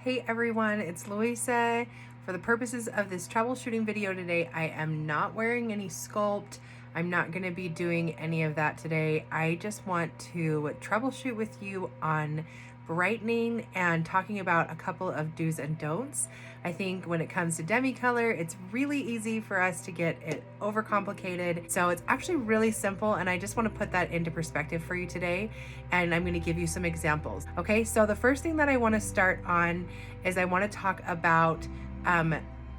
Hey everyone, it's Louisa. For the purposes of this troubleshooting video today, I am not wearing any sculpt. I'm not going to be doing any of that today. I just want to troubleshoot with you on brightening and talking about a couple of do's and don'ts. I think when it comes to demi color, it's really easy for us to get it overcomplicated. So it's actually really simple, and I just want to put that into perspective for you today, and I'm going to give you some examples. Okay, so the first thing that I want to start on is I want to talk about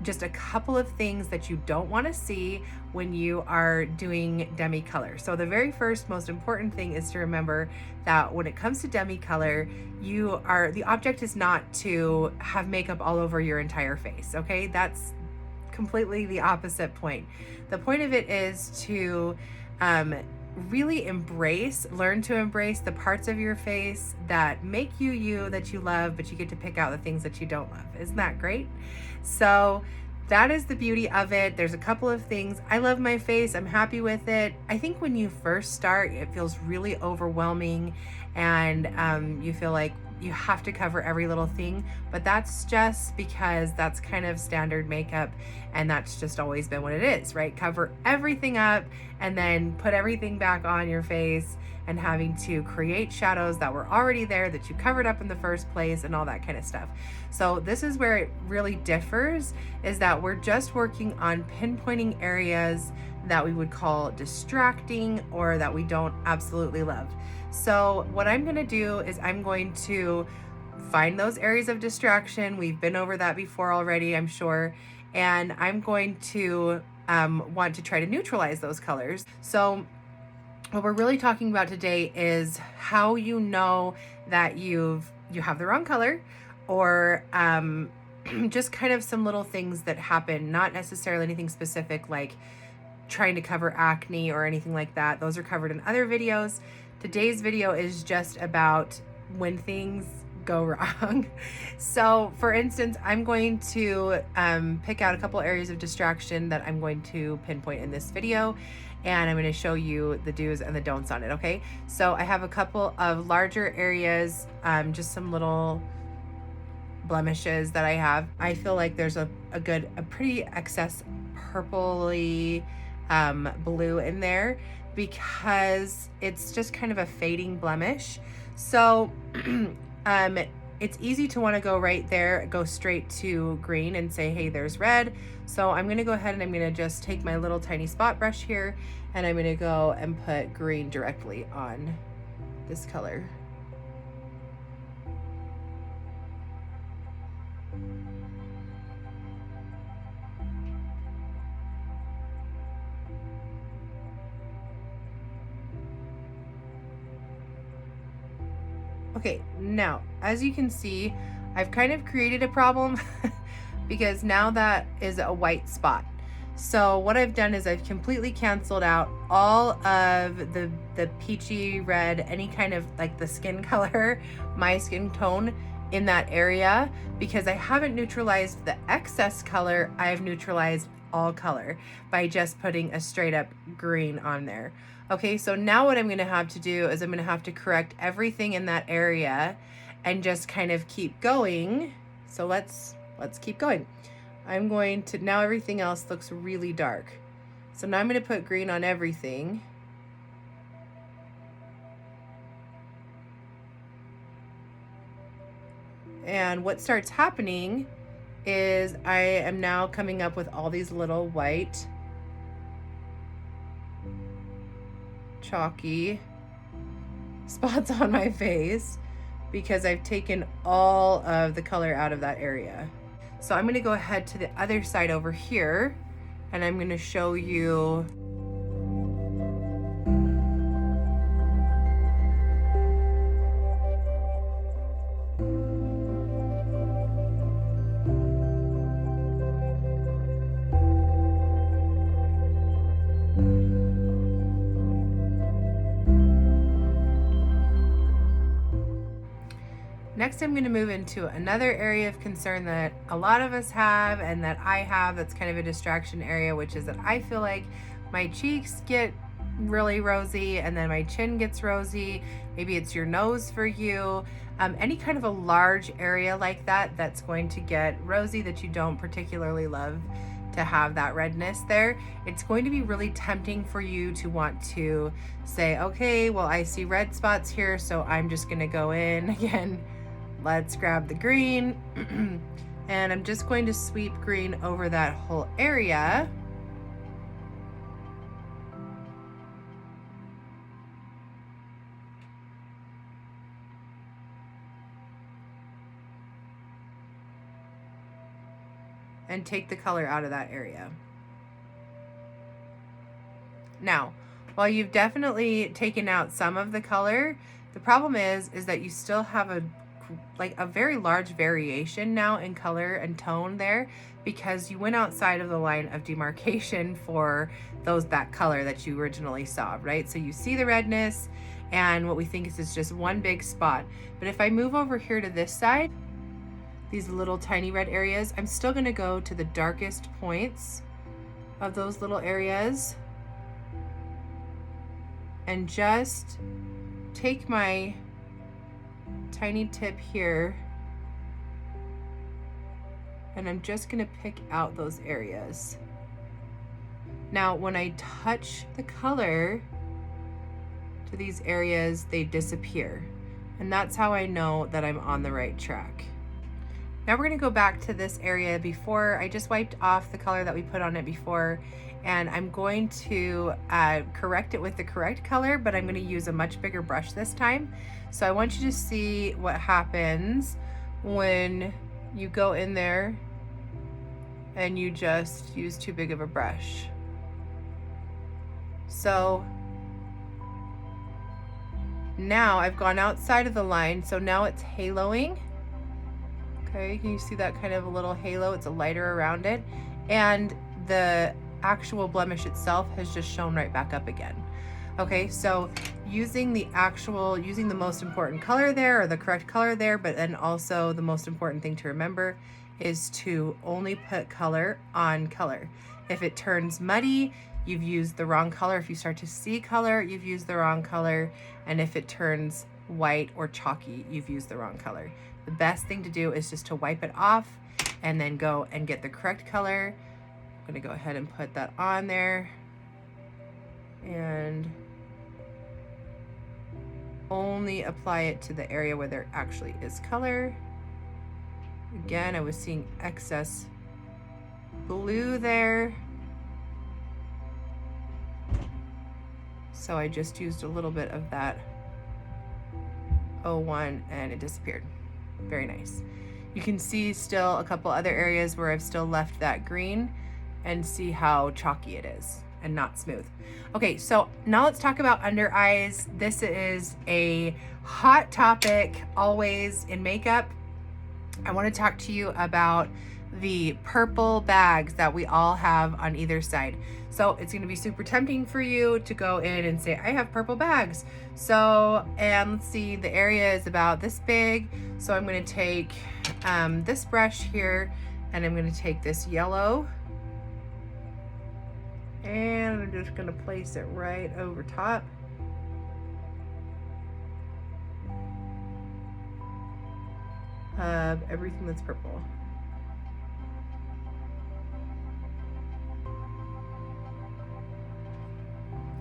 just a couple of things that you don't want to see when you are doing demi color. So the very first most important thing is to remember that when it comes to demi color, the object is not to have makeup all over your entire face. Okay, that's completely the opposite point. The point of it is to really learn to embrace the parts of your face that make you, that you love, but you get to pick out the things that you don't love. Isn't that great? So that is the beauty of it. There's a couple of things. I love my face. I'm happy with it. I think when you first start, it feels really overwhelming, and you feel like you have to cover every little thing, but that's just because that's kind of standard makeup, and that's just always been what it is, right? Cover everything up and then put everything back on your face, and having to create shadows that were already there that you covered up in the first place and all that kind of stuff. So this is where it really differs, is that we're just working on pinpointing areas that we would call distracting or that we don't absolutely love. So what I'm going to do is I'm going to find those areas of distraction. We've been over that before already, I'm sure. And I'm going to want to try to neutralize those colors. So what we're really talking about today is how you know that you have the wrong color, or just kind of some little things that happen, not necessarily anything specific like trying to cover acne or anything like that. Those are covered in other videos. Today's video is just about when things go wrong. So for instance, I'm going to pick out a couple areas of distraction that I'm going to pinpoint in this video, and I'm going to show you the do's and the don'ts on it. Okay, so I have a couple of larger areas, just some little blemishes that I have. I feel like there's a pretty excess purpley blue in there, because it's just kind of a fading blemish. So it's easy to want to go right there, go straight to green and say, hey, there's red. So I'm going to go ahead and I'm going to just take my little tiny spot brush here, and I'm going to go and put green directly on this color. Okay, now, as you can see, I've kind of created a problem because now that is a white spot. So what I've done is I've completely canceled out all of the peachy red, any kind of like the skin color, my skin tone in that area, because I haven't neutralized the excess color. I've neutralized all color by just putting a straight up green on there. Okay, so now what I'm going to have to do is I'm going to have to correct everything in that area and just kind of keep going. So let's keep going. I'm going to, now everything else looks really dark. So now I'm going to put green on everything. And what starts happening is I am now coming up with all these little white chalky spots on my face because I've taken all of the color out of that area. So I'm going to go ahead to the other side over here, and I'm going to show you Next, I'm going to move into another area of concern that a lot of us have and that I have, that's kind of a distraction area, which is that I feel like my cheeks get really rosy, and then my chin gets rosy. Maybe it's your nose for you. Any kind of a large area like that that's going to get rosy that you don't particularly love to have that redness there, it's going to be really tempting for you to want to say, okay, well, I see red spots here, so I'm just gonna go in again. Let's grab the green and I'm just going to sweep green over that whole area. And take the color out of that area. Now, while you've definitely taken out some of the color, the problem is that you still have a very large variation now in color and tone there, because you went outside of the line of demarcation for that color that you originally saw, right? So you see the redness, and what we think is just one big spot. But if I move over here to this side, these little tiny red areas, I'm still gonna go to the darkest points of those little areas and just take my tiny tip here, and I'm just gonna pick out those areas. Now, when I touch the color to these areas, they disappear. And that's how I know that I'm on the right track. Now we're gonna go back to this area before. I just wiped off the color that we put on it before, and I'm going to correct it with the correct color, but I'm gonna use a much bigger brush this time. So I want you to see what happens when you go in there and you just use too big of a brush. So now I've gone outside of the line, so now it's haloing. Okay, can you see that kind of a little halo? It's a lighter around it. And the actual blemish itself has just shown right back up again. Okay, so using the most important color there, or the correct color there, but then also the most important thing to remember is to only put color on color. If it turns muddy, you've used the wrong color. If you start to see color, you've used the wrong color. And if it turns white or chalky, you've used the wrong color. The best thing to do is just to wipe it off and then go and get the correct color. I'm gonna go ahead and put that on there and only apply it to the area where there actually is color. Again, I was seeing excess blue there, so I just used a little bit of that 01 and it disappeared. Very nice. You can see still a couple other areas where I've still left that green, and see how chalky it is and not smooth. Okay, so now let's talk about under eyes. This is a hot topic always in makeup. I want to talk to you about the purple bags that we all have on either side. So it's going to be super tempting for you to go in and say, I have purple bags. So, and let's see, the area is about this big. So I'm going to take this brush here, and I'm going to take this yellow, and I'm just going to place it right over top. Of everything that's purple.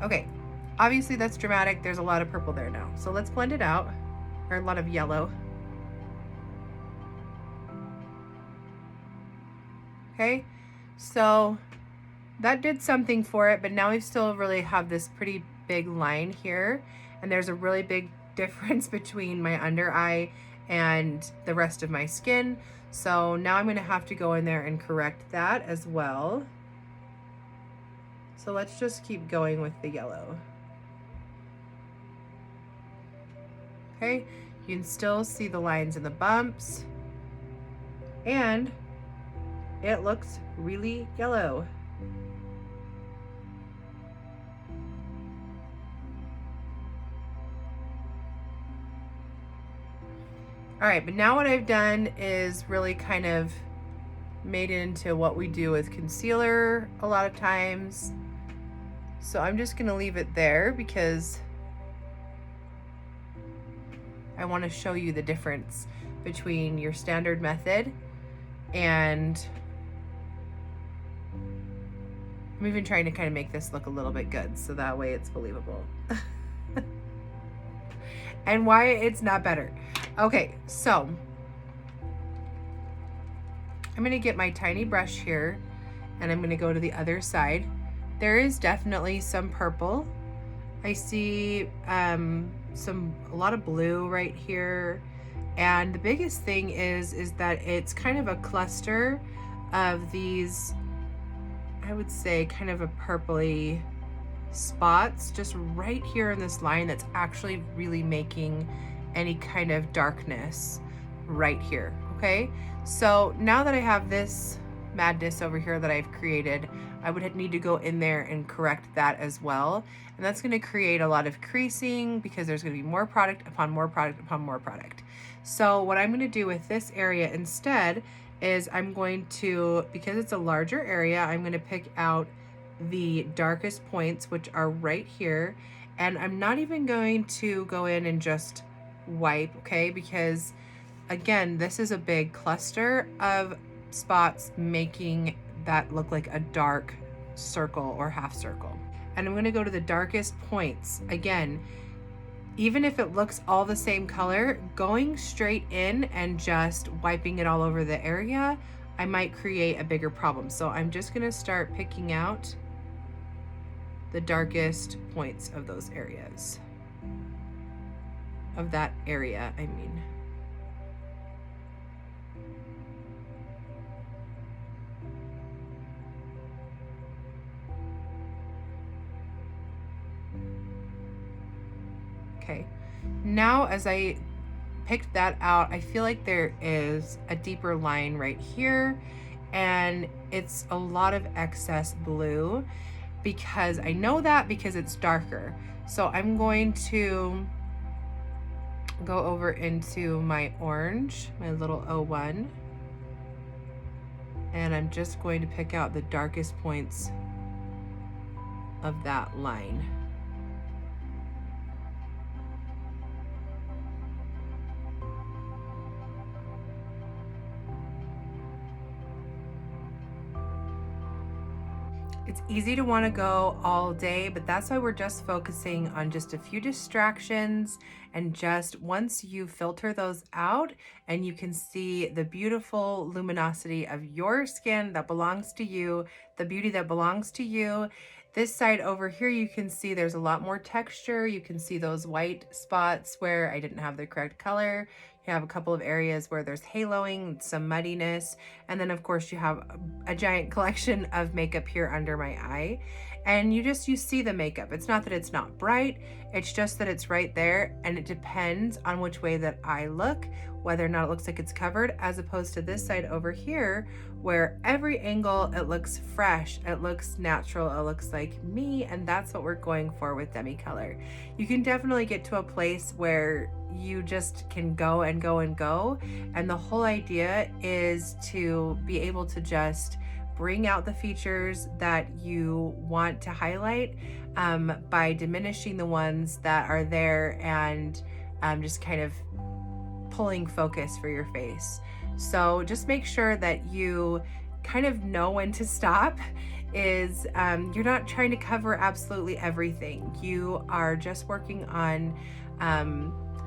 Okay, obviously that's dramatic. There's a lot of purple there now. So let's blend it out, or a lot of yellow. Okay, so that did something for it, but now we still really have this pretty big line here, and there's a really big difference between my under eye and the rest of my skin. So now I'm gonna have to go in there and correct that as well. So let's just keep going with the yellow. Okay, you can still see the lines and the bumps, and it looks really yellow. All right, but now what I've done is really kind of made it into what we do with concealer a lot of times. So I'm just gonna leave it there because I want to show you the difference between your standard method and I'm even trying to kind of make this look a little bit good so that way it's believable. And why it's not better. Okay, so I'm gonna get my tiny brush here and I'm gonna go to the other side. There is definitely some purple. I see a lot of blue right here. And the biggest thing is that it's kind of a cluster of these, I would say kind of a purpley spots just right here in this line that's actually really making any kind of darkness right here. Okay, so now that I have this madness over here that I've created, I would need to go in there and correct that as well, and that's going to create a lot of creasing because there's going to be more product upon more product upon more product. So what I'm going to do with this area instead is I'm going to, because it's a larger area, I'm going to pick out the darkest points, which are right here, and I'm not even going to go in and just wipe, okay, because again, this is a big cluster of spots making that look like a dark circle or half circle. And I'm going to go to the darkest points again. Even if it looks all the same color, going straight in and just wiping it all over the area, I might create a bigger problem. So I'm just going to start picking out the darkest points of those areas. Of that area, I mean. Okay, now as I picked that out, I feel like there is a deeper line right here, and it's a lot of excess blue because I know that because it's darker. So I'm going to go over into my orange, my little O1, and I'm just going to pick out the darkest points of that line. It's easy to want to go all day, but that's why we're just focusing on just a few distractions, and just once you filter those out and you can see the beautiful luminosity of your skin that belongs to you, the beauty that belongs to you. This side over here, you can see there's a lot more texture. You can see those white spots where I didn't have the correct color. You have a couple of areas where there's haloing, some muddiness, and then of course you have a giant collection of makeup here under my eye. And you see the makeup. It's not that it's not bright, it's just that it's right there, and it depends on which way that I look, whether or not it looks like it's covered, as opposed to this side over here, where every angle it looks fresh, it looks natural, it looks like me, and that's what we're going for with Demi Color. You can definitely get to a place where you just can go and go and go, and the whole idea is to be able to just bring out the features that you want to highlight by diminishing the ones that are there, and just kind of pulling focus for your face. So just make sure that you kind of know when to stop. Is you're not trying to cover absolutely everything. You are just working on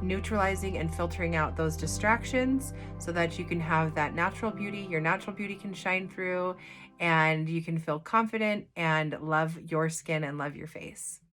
neutralizing and filtering out those distractions so that you can have that natural beauty. Your natural beauty can shine through, and you can feel confident and love your skin and love your face.